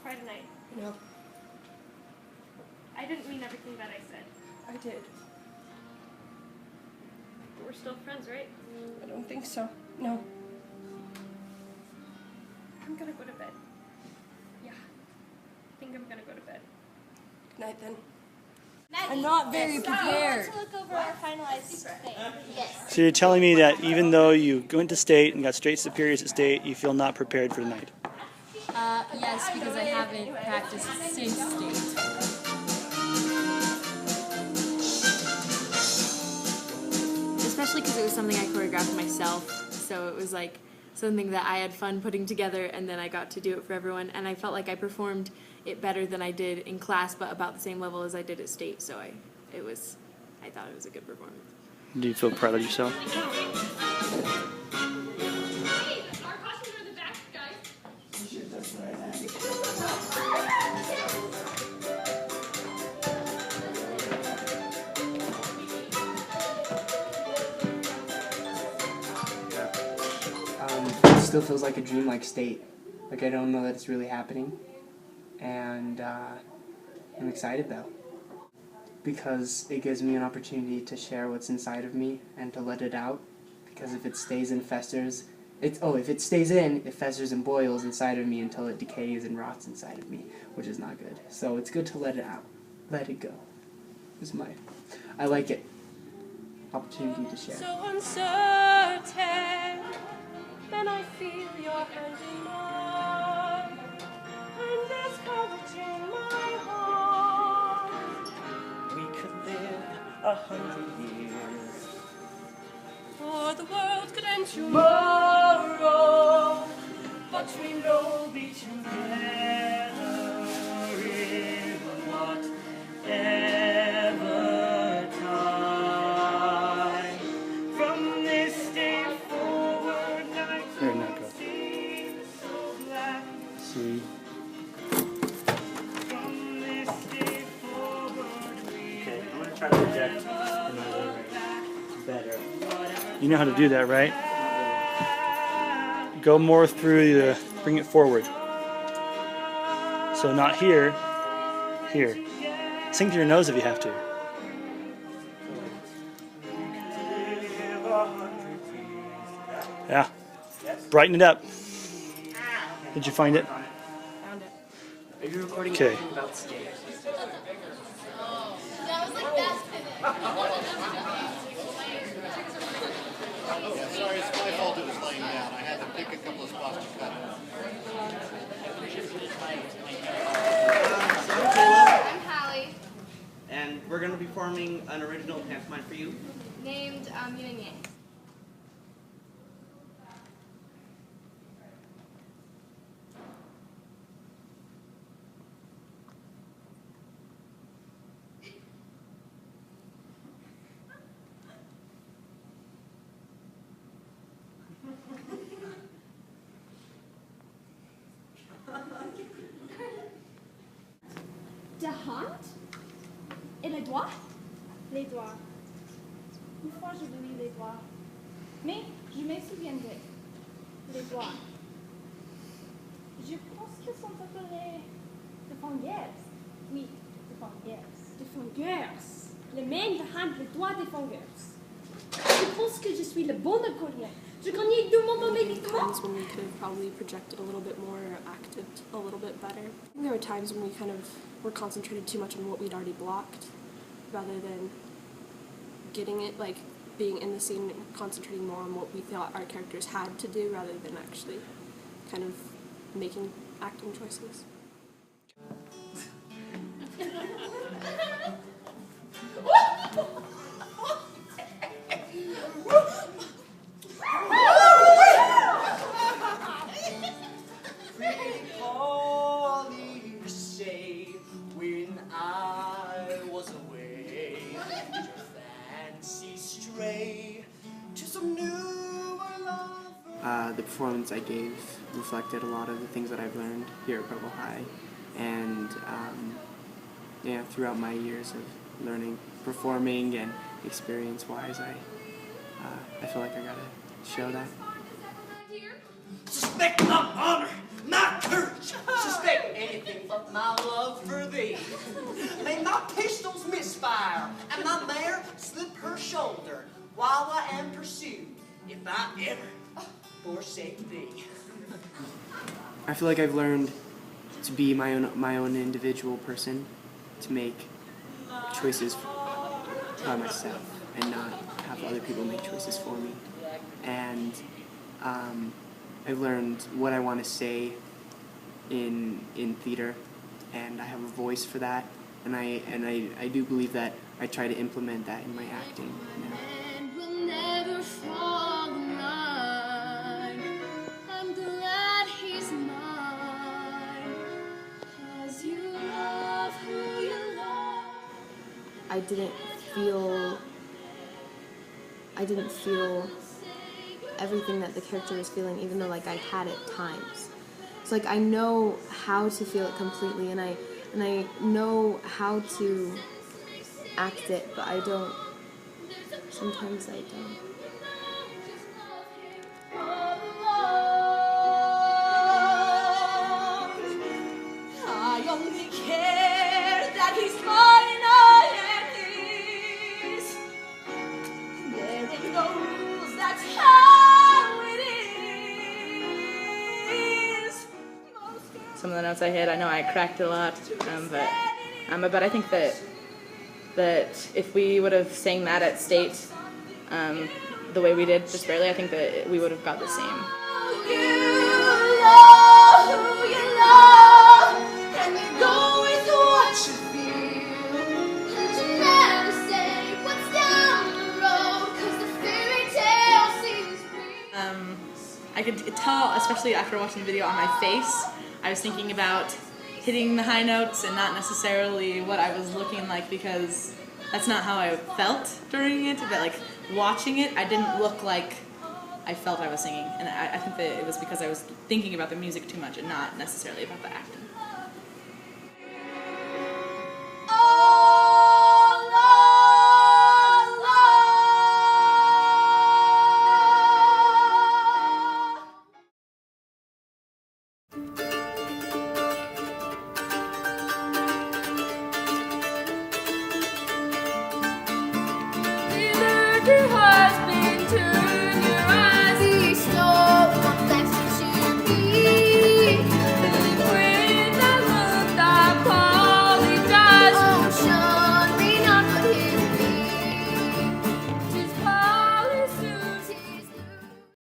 cry tonight. No. I didn't mean everything that I said. I did. But we're still friends, right? I don't think so. No. I'm gonna go to bed. Yeah. I think I'm gonna go to bed. Good night then. I'm not very prepared. To look over our finalized thing. Yes. So you're telling me that even though you went to state and got straight superiors at state, you feel not prepared for tonight? Yes, because I haven't practiced since state. Especially because it was something I choreographed myself, so it was like something that I had fun putting together, and then I got to do it for everyone, and I felt like I performed it better than I did in class, but about the same level as I did at state, so I thought it was a good performance. Do you feel proud of yourself? Hey, our costumes are in the back, guys. It still feels like a dream like state. Like I don't know that it's really happening. And I'm excited though. Because it gives me an opportunity to share what's inside of me and to let it out. Because if it stays and festers, if it stays in, it festers and boils inside of me until it decays and rots inside of me, which is not good. So it's good to let it out. Let it go. I like it. Opportunity to share. So uncertain, then I feel your hand in mine, and there's courage in my heart. We could live 100 years, or the world could end tomorrow, but we know be together in whatever time. From this day forward, nights Very nice. seem so black. See. From this day forward, Okay, I'm going to try to project better. You know how to do that, right? Go more through the, bring it forward. So not here, here. Sing to your nose if you have to. Yeah. Brighten it up. Did you find it? Found it. Are you recording Okay. anything about state? That was like that. Sorry, it's my fault it was laying down. I had to pick a couple of spots to cut it. I'm Hallie, And we're going to be performing an original pantomime for you. named Yin and Yang. Ta hand et les doigts. Les doigts. Une fois j'ai vu les doigts. Mais je me souviendrai. Les doigts. Je pense qu'ils sont appelés des fingers. Oui, des fingers. Des fingers. Les mains, les hands, les doigts des fingers. Je pense que je suis le bon accordion. Je connais tout mon médicament. Times when we could have probably projected a little bit more or acted a little bit better. I think there were times when we kind of were concentrated too much on what we'd already blocked rather than getting it, like being in the scene and concentrating more on what we thought our characters had to do rather than actually kind of making acting choices. The performance I gave reflected a lot of the things that I've learned here at Provo High, and yeah, throughout my years of learning, performing, and experience-wise, I feel like I gotta show that. Suspect my honor, my courage. Suspect anything up my love for thee. May my pistols misfire, and my mare slip her shoulder, while I am pursued, if I ever forsake thee. I feel like I've learned to be my own individual person, to make choices by myself and not have other people make choices for me. And I've learned what I want to say in theater, and I have a voice for that, and I do believe that I try to implement that in my acting now. I didn't feel everything that the character was feeling, even though like I had at times. So like I know how to feel it completely, and I know how to act it, but I don't. Sometimes I don't. I only care that he's mine, I am his. There ain't no rules, that's how it is. Some of the notes I hit, I know I cracked a lot, but I think that if we would have sang that at State the way we did, just barely, I think that we would have got the same. I could tell, especially after watching the video, on my face, I was thinking about hitting the high notes and not necessarily what I was looking like, because that's not how I felt during it, but like watching it, I didn't look like I felt I was singing, and I think that it was because I was thinking about the music too much and not necessarily about the acting.